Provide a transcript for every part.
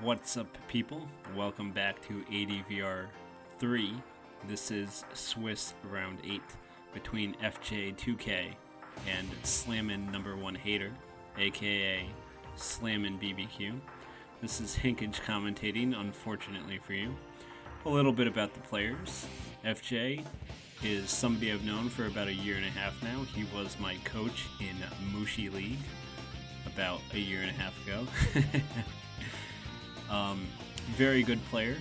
What's up, people? Welcome back to ADVR 3. This is Swiss Round 8 between FJ2K and slamonBBQ, aka slamonBBQ. This is Hinkage commentating, unfortunately for you. A little bit about the players. FJ is somebody I've known for about a year and a half now. He was my coach in Mushi League about a year and a half ago. Very good player,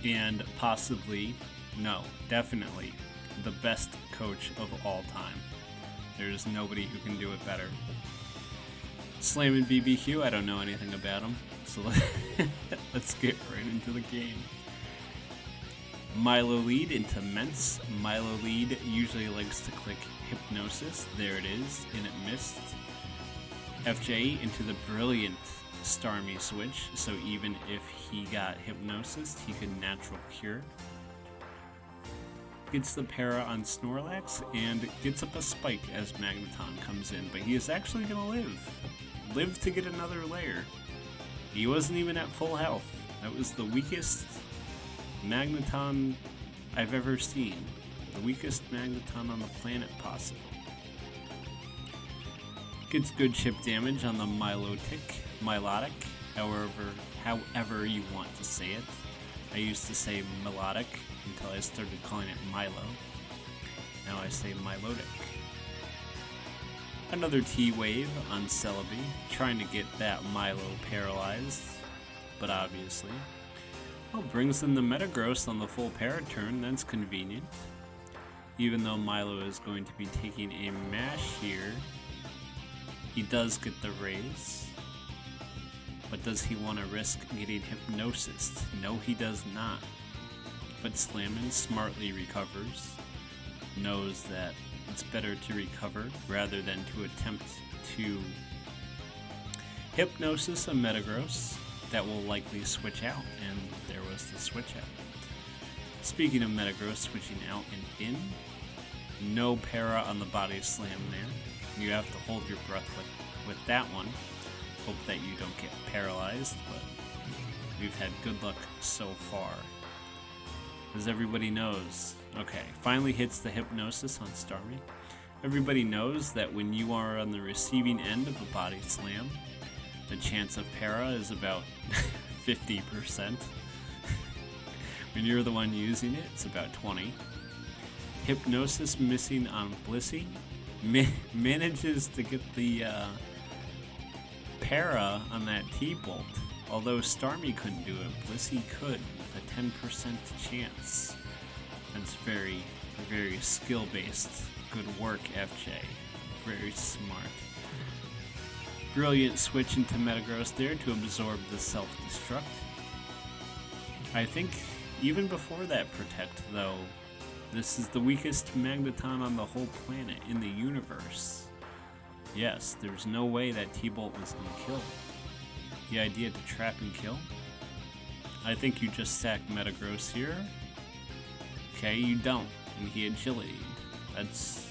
and possibly, no, definitely, the best coach of all time. There's nobody who can do it better. slamonBBQ, I don't know anything about him, so let's get right into the game. Milo lead into Mence. Milo lead usually likes to click Hypnosis. There it is, and it missed. FJ into the brilliant Starmie switch, so even if he got Hypnosis, he could Natural Cure. Gets the para on Snorlax, and gets up a Spike as Magneton comes in, but he is actually going to live to get another layer. He wasn't even at full health. That was the weakest Magneton I've ever seen. The weakest Magneton on the planet, possible. Gets good chip damage on the Milotic, however you want to say it. I used to say Melodic until I started calling it Milo. Now I say Milotic. Another T-Wave on Celebi, trying to get that Milo paralyzed, but obviously. Well, brings in the Metagross on the full para turn, that's convenient. Even though Milo is going to be taking a mash here, he does get the raise. But does he want to risk getting Hypnosis? No, he does not. But Slamon smartly recovers, knows that it's better to recover rather than to attempt to Hypnosis a Metagross that will likely switch out, and there was the switch out. Speaking of Metagross switching out and in, no para on the body slam there. You have to hold your breath with that one. Hope that you don't get paralyzed, but we've had good luck so far. As everybody knows, okay, finally hits the Hypnosis on Starmie. Everybody knows that when you are on the receiving end of a body slam, the chance of para is about 50%. When you're the one using it, it's about 20. Hypnosis missing on Blissey. Manages to get the para on that T-Bolt. Although Starmie couldn't do it, Blissey could with a 10% chance. That's very, very skill-based. Good work, FJ. Very smart. Brilliant switch into Metagross there to absorb the self-destruct. I think even before that Protect, though, this is the weakest Magneton on the whole planet in the universe. Yes, there's no way that T-Bolt was going to kill. The idea to trap and kill? I think you just sack Metagross here. Okay, you don't. And he agility. That's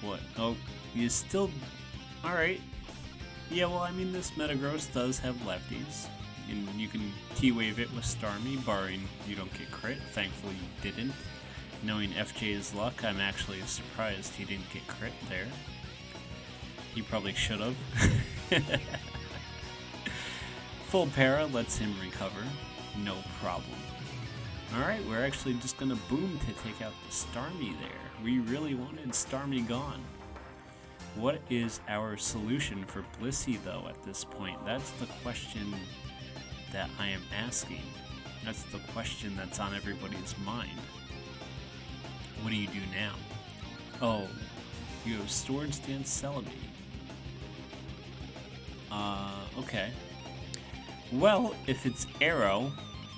what? Oh, you still... Alright. Yeah, well, I mean, this Metagross does have lefties. And you can T-Wave it with Starmie, barring you don't get crit. Thankfully, you didn't. Knowing FJ's luck, I'm actually surprised he didn't get crit there. He probably should have. Full para lets him recover. No problem. Alright, we're actually just going to boom to take out the Starmie there. We really wanted Starmie gone. What is our solution for Blissey, though, at this point? That's the question that I am asking. That's the question that's on everybody's mind. What do you do now? Oh, you have Storage Dance Celebi. Okay. Well, if it's Arrow,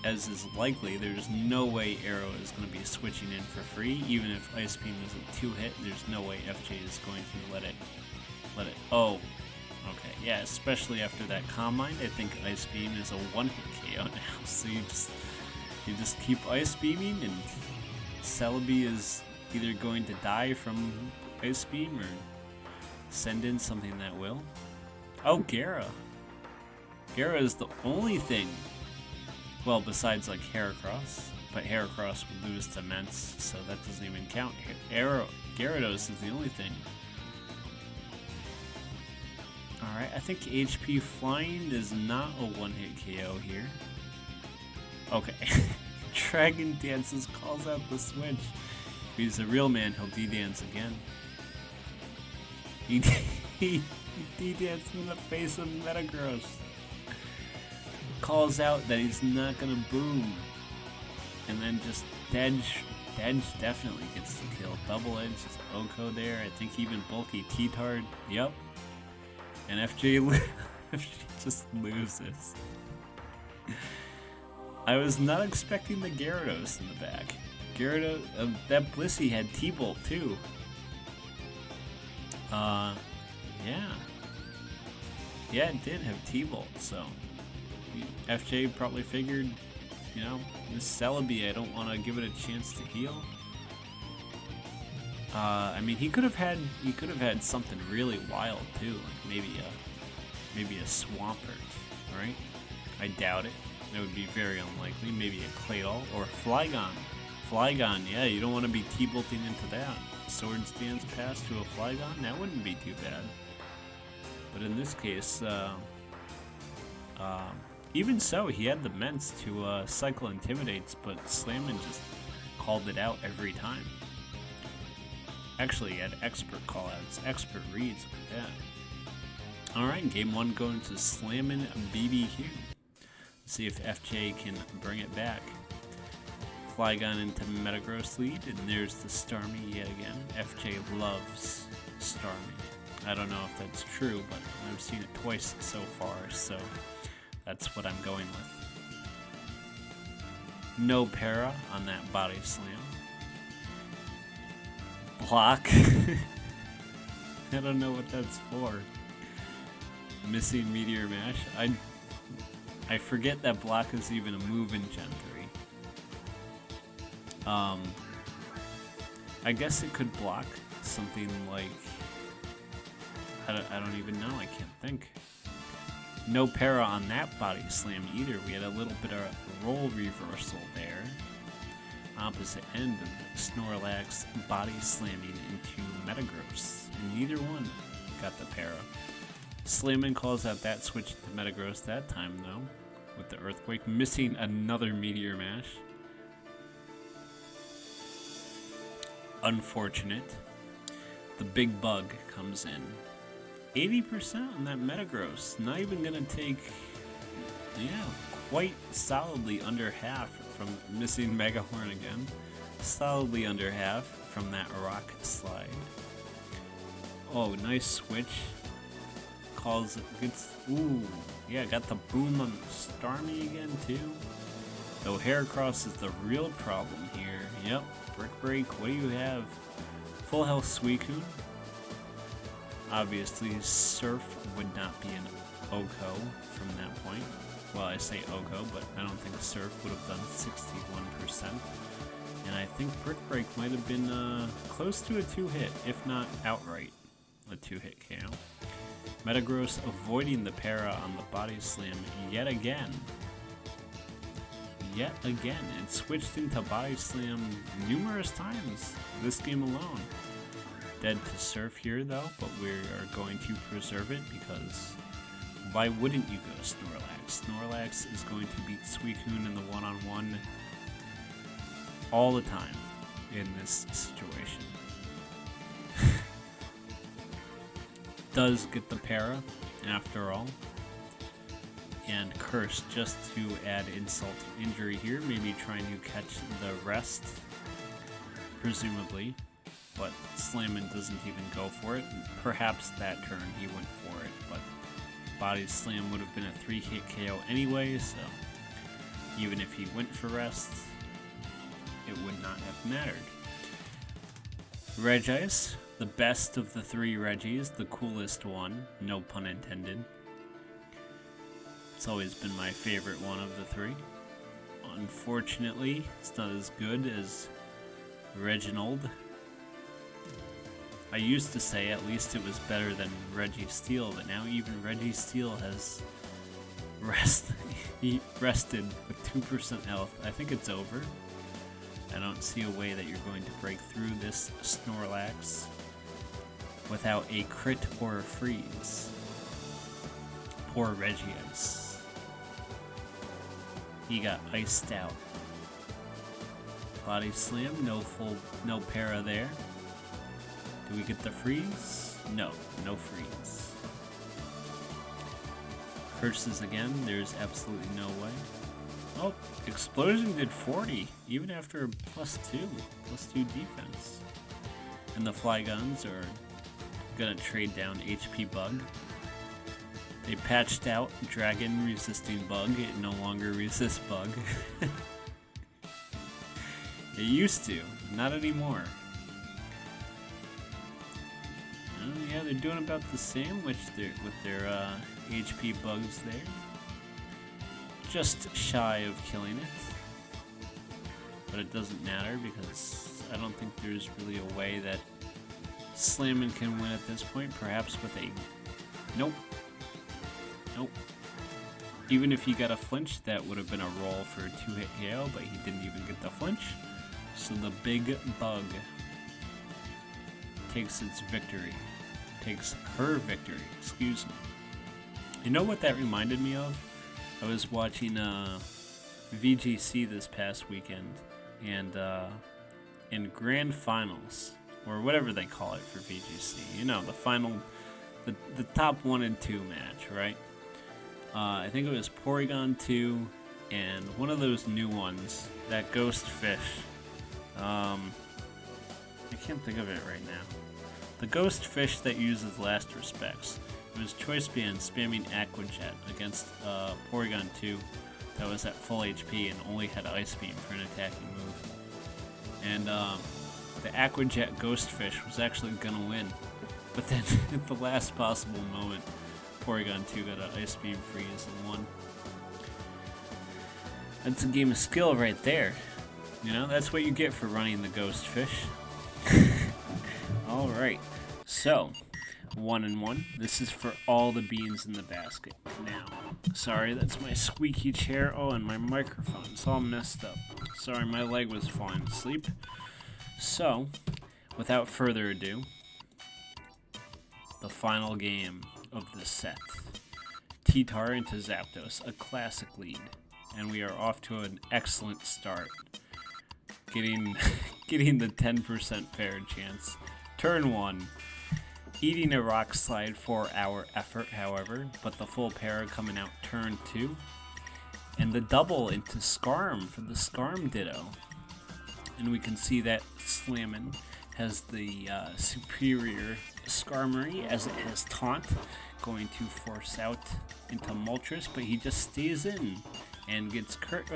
as is likely, there's no way Arrow is going to be switching in for free. Even if Ice Beam is a 2-hit, there's no way FJ is going to let it. Oh, okay, yeah. Especially after that Combine, I think Ice Beam is a 1-hit KO now. So you just keep Ice Beaming, and Celebi is either going to die from Ice Beam or send in something that will. Oh, Gara. Gyarados the only thing, well, besides like Heracross, but Heracross would lose to Mence, so that doesn't even count. Gyarados is the only thing. Alright, I think HP Flying is not a one-hit KO here. Okay. Dragon Dances calls out the switch. If he's a real man, he'll D-dance again. He D-danced in the face of Metagross. Calls out that he's not gonna boom. And then just Dedge definitely gets the kill. Double Edge is Oko there. I think even Bulky T-Tard. Yep. And FJ just loses. I was not expecting the Gyarados in the back. Gyarados, that Blissey had T-Bolt too. Yeah, it did have T-Bolt, so FJ probably figured, you know, this Celebi, I don't want to give it a chance to heal. I mean, he could have had something really wild too, like maybe a Swampert, right? I doubt it. That would be very unlikely. Maybe a Claydol or a Flygon. Flygon, yeah, you don't want to be T-bolting into that. Swords Dance pass to a Flygon, that wouldn't be too bad. But in this case, even so, he had the Mence to cycle Intimidates, but Slammin just called it out every time. Actually, he had expert callouts, expert reads like that. Alright, game 1 going to slamonBBQ. See if FJ can bring it back. Flygon into Metagross lead, and there's the Starmie yet again. FJ loves Starmie. I don't know if that's true, but I've seen it twice so far, so that's what I'm going with. No para on that body slam. Block. I don't know what that's for. Missing Meteor Mash. I forget that block is even a move in Gen 3. I guess it could block something like, I don't even know, I can't think. No para on that body slam either. We had a little bit of a roll reversal there. Opposite end of Snorlax body slamming into Metagross. And neither one got the para. Slammin calls out that switch to Metagross that time though, with the Earthquake, missing another Meteor Mash. Unfortunate. The big bug comes in. 80% on that Metagross. Not even gonna take, yeah, quite solidly under half from missing Megahorn again. Solidly under half from that Rock Slide. Oh, nice switch. Calls it, gets, ooh, yeah, got the boom on Starmie again too. Though Heracross is the real problem here. Yep, Brick Break, what do you have? Full health Suicune. Obviously, Surf would not be an Oko from that point. Well, I say Oko, but I don't think Surf would have done 61%. And I think Brick Break might have been close to a 2-hit, if not outright a 2-hit KO. Metagross avoiding the para on the body slam yet again. Yet again. It switched into body slam numerous times this game alone. Dead to Surf here though, but we are going to preserve it because why wouldn't you go Snorlax? Snorlax is going to beat Suicune in the one-on-one all the time in this situation. Does get the para after all. And Curse just to add insult to injury here, maybe trying to catch the rest, presumably. But Slammin doesn't even go for it. Perhaps that turn he went for it, but Body Slam would have been a 3-hit KO anyway, so even if he went for rest, it would not have mattered. Regice, the best of the 3 Regis, the coolest one, no pun intended. It's always been my favorite one of the 3. Unfortunately, it's not as good as Reginald. I used to say at least it was better than Registeel, but now even Registeel has he rested with 2% health. I think it's over. I don't see a way that you're going to break through this Snorlax without a crit or a freeze. Poor Regius. He got iced out. Body Slam, no para there. Do we get the freeze? No freeze. Curses again, there's absolutely no way. Oh, Explosion did 40, even after a +2 defense. And the Flyguns are gonna trade down HP Bug. They patched out Dragon resisting Bug, it no longer resists Bug. It used to, not anymore. Yeah, they're doing about the same with their HP Bugs there. Just shy of killing it. But it doesn't matter because I don't think there's really a way that Slammin can win at this point. Perhaps with a... Nope. Even if he got a flinch, that would have been a roll for a 2-hit KO, but he didn't even get the flinch. So the big bug takes its victory. Takes her victory, excuse me. You know what that reminded me of? I was watching VGC this past weekend, and in grand finals, or whatever they call it for VGC, you know, the final, the top 1 and 2 match, right? I think it was Porygon 2 and one of those new ones, that Ghost Fish. I can't think of it right now. The Ghost Fish that uses Last Respects. It was Choice Band spamming Aqua Jet against Porygon 2 that was at full HP and only had Ice Beam for an attacking move. And the Aqua Jet Ghost Fish was actually gonna win. But then at the last possible moment, Porygon 2 got an Ice Beam freeze and won. That's a game of skill right there. You know, that's what you get for running the Ghost Fish. Alright, so 1-1. This is for all the beans in the basket. Now, sorry, that's my squeaky chair. Oh, and my microphone's all messed up. Sorry, my leg was falling asleep. So, without further ado, the final game of the set. T-Tar into Zapdos, a classic lead. And we are off to an excellent start. Getting the 10% fair chance. Turn 1. Eating a Rock Slide for our effort, however, but the full para coming out turn 2. And the double into Skarm for the Skarm Ditto. And we can see that Slammin has the superior Skarmory as it has Taunt, going to force out into Moltres, but he just stays in and gets crit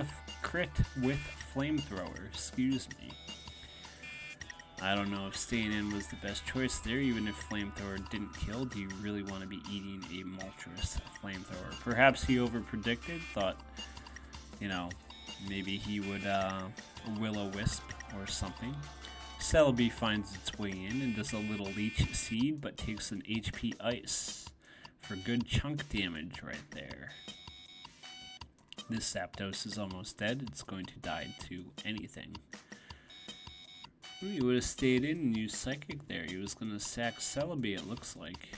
with Flamethrower, excuse me. I don't know if staying in was the best choice there, even if Flamethrower didn't kill. Do you really want to be eating a Moltres Flamethrower? Perhaps he overpredicted, thought, you know, maybe he would Will-O-Wisp or something. Celebi finds its way in and does a little Leech Seed, but takes an HP Ice for good chunk damage right there. This Zapdos is almost dead. It's going to die to anything. Ooh, he would have stayed in and used Psychic there. He was going to sack Celebi, it looks like.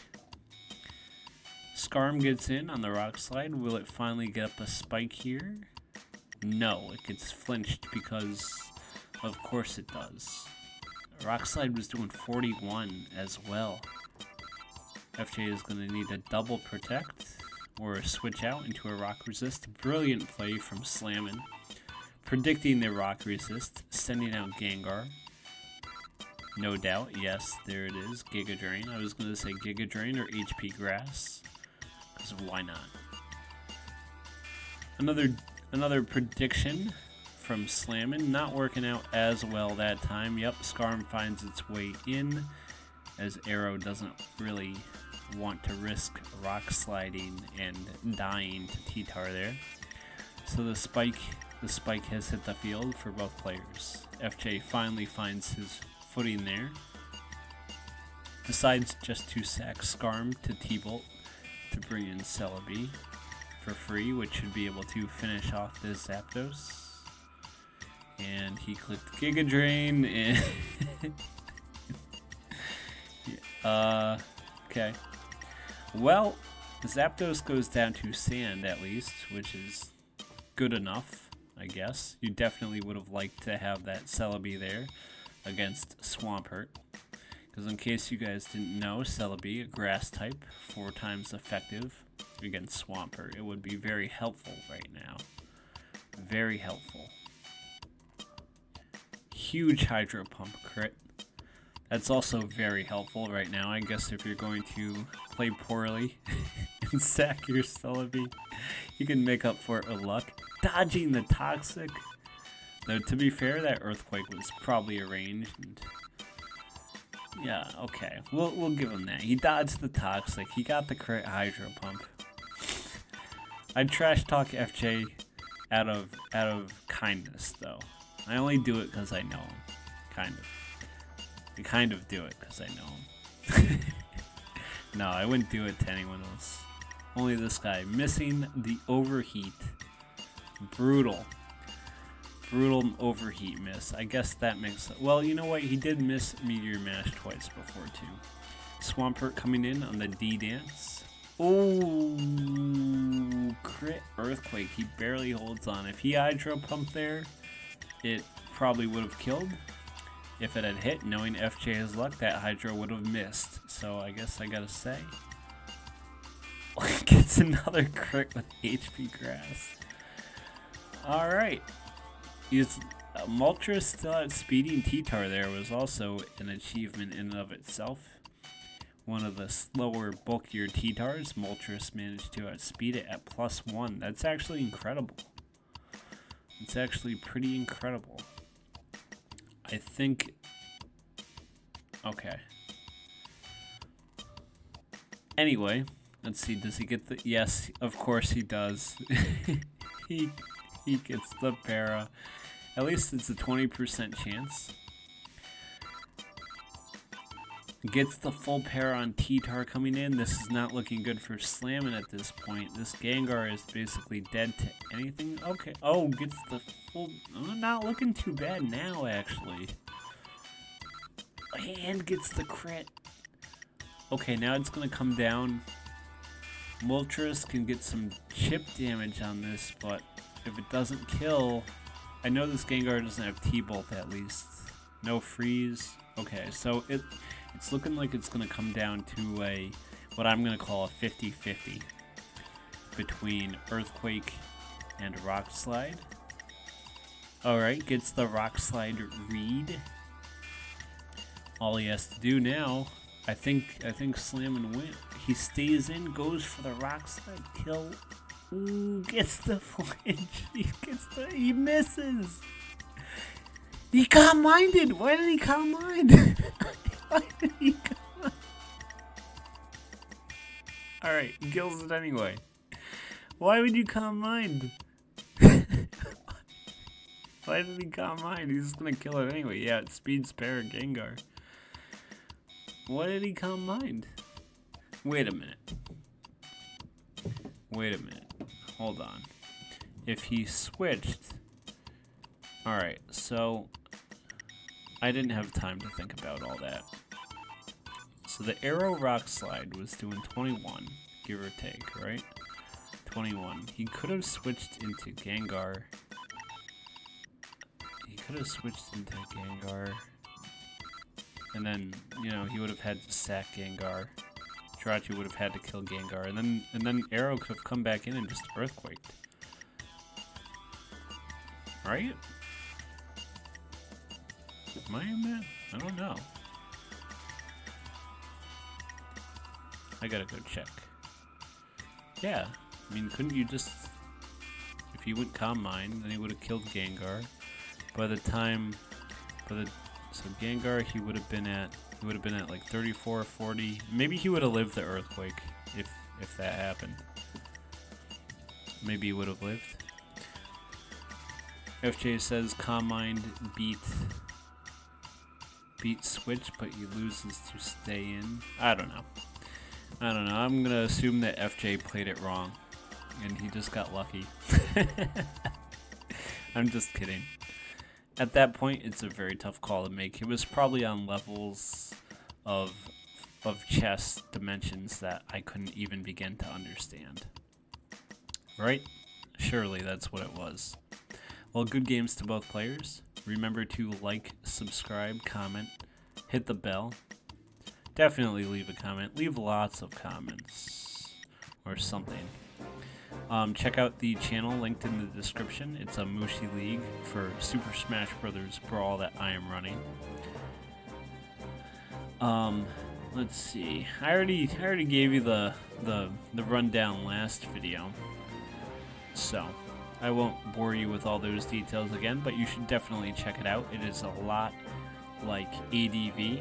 Skarm gets in on the Rock Slide. Will it finally get up a spike here? No, it gets flinched because of course it does. Rock Slide was doing 41 as well. FJ is going to need a double protect or a switch out into a Rock Resist. Brilliant play from Slammin. Predicting the Rock Resist, sending out Gengar. No doubt, yes, there it is, Giga Drain. I was going to say Giga Drain or HP Grass, because why not? Another prediction from Slammin, not working out as well that time. Yep, Skarm finds its way in, as Arrow doesn't really want to risk Rock Sliding and dying to T-Tar there. So the spike has hit the field for both players. FJ finally finds his footing there. Decides just to sack Skarm to T-Bolt to bring in Celebi for free, which should be able to finish off this Zapdos. And he clicked Giga Drain and okay. Well, Zapdos goes down to Sand at least, which is good enough, I guess. You definitely would have liked to have that Celebi there against Swampert. Because in case you guys didn't know, Celebi, a grass type, 4 times effective against Swampert. It would be very helpful right now. Very helpful. Huge Hydro Pump crit. That's also very helpful right now. I guess if you're going to play poorly and sack your Celebi, you can make up for it with luck. Dodging the Toxic. Though to be fair, that Earthquake was probably arranged. And yeah, okay. We'll give him that. He dodged the Toxic. He got the crit Hydro Pump. I'd trash talk FJ out of kindness though. I only do it because I know him. Kind of. I kind of do it because I know him. No, I wouldn't do it to anyone else. Only this guy. Missing the Overheat. Brutal. Brutal Overheat miss. I guess that makes it. Well, you know what? He did miss Meteor Mash twice before, too. Swampert coming in on the D-Dance. Oh, crit Earthquake. He barely holds on. If he Hydro Pump there, it probably would have killed. If it had hit, knowing FJ's luck, that Hydro would have missed. So I guess I gotta say. Gets another crit with HP Grass. Alright. Moltres still outspeeding T-Tar there was also an achievement in and of itself. One of the slower, bulkier T-Tars, Moltres managed to outspeed it at +1. That's actually incredible. It's actually pretty incredible. I think... Okay. Anyway, let's see. Does he get the... Yes, of course he does. he gets the para. At least it's a 20% chance. Gets the full para on T-Tar coming in. This is not looking good for Slammin at this point. This Gengar is basically dead to anything. Okay. Oh, gets the full... Oh, not looking too bad now, actually. And gets the crit. Okay, now it's going to come down. Moltres can get some chip damage on this, but if it doesn't kill... I know this Gengar doesn't have T-Bolt at least. No freeze. Okay, so it's looking like it's going to come down to a what I'm going to call a 50-50 between Earthquake and Rock Slide. Alright, gets the Rock Slide read. All he has to do now, I think Slammin win. He stays in, goes for the Rock Slide, kill. Ooh, gets the flinch. He misses. He calm-minded. Why did he calm-mind? Why did he calm-mind? Alright, he kills it anyway. Why would you calm-mind? Why did he calm-mind? He's just gonna kill it anyway. Yeah, it speeds para Gengar. Why did he calm-mind? Wait a minute. Hold on. If he switched... Alright, so... I didn't have time to think about all that. So the Arrow Rock Slide was doing 21, give or take, right? 21. He could have switched into Gengar. And then, you know, he would have had to sack Gengar. Jirachi would have had to kill Gengar, and then Arrow could have come back in and just Earthquaked. Right? Am I in that? I don't know. I gotta go check. Yeah, I mean, couldn't you just... If he went Calm Mind, then he would have killed Gengar. By the time... So Gengar, he would have been at like 34, 40. Maybe he would have lived the Earthquake if that happened. Maybe he would have lived. FJ says Calm Mind beat Switch, but he loses to stay in. I don't know. I'm gonna assume that FJ played it wrong. and he just got lucky. I'm just kidding. At that point, it's a very tough call to make. It was probably on levels of chess dimensions that I couldn't even begin to understand. Right? Surely that's what it was. Well, good games to both players. Remember to like, subscribe, comment, hit the bell. Definitely leave a comment. Leave lots of comments or something. Check out the channel linked in the description. It's a Mushi League for Super Smash Bros. Brawl that I am running. Let's see. I already gave you the rundown last video, so I won't bore you with all those details again. But you should definitely check it out. It is a lot like ADV.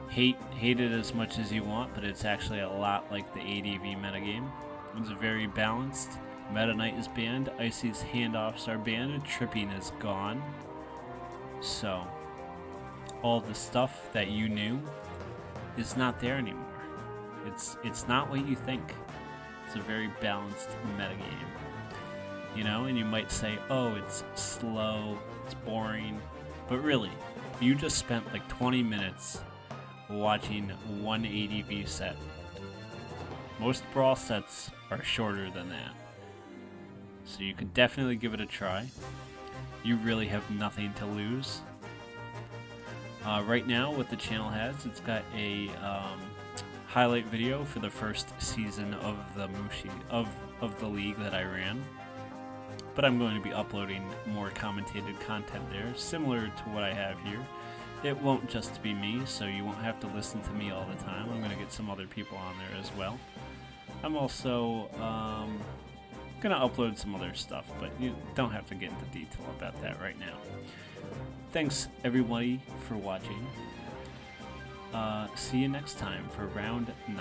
Hate it as much as you want, but it's actually a lot like the ADV metagame. It's very balanced. Meta Knight is banned. Icy's handoffs are banned. Tripping is gone. So all the stuff that you knew is not there anymore. It's not what you think. It's a very balanced metagame. You know, and you might say, oh, it's slow, it's boring. But really, you just spent like 20 minutes watching one ADV set. Most brawl sets are shorter than that. So you could definitely give it a try. You really have nothing to lose. Right now, what the channel has, it's got a highlight video for the first season of the Mushi of the league that I ran. But I'm going to be uploading more commentated content there, similar to what I have here. It won't just be me, so you won't have to listen to me all the time. I'm going to get some other people on there as well. I'm also going to upload some other stuff, but you don't have to get into detail about that right now. Thanks, everybody, for watching. See you next time for round 9.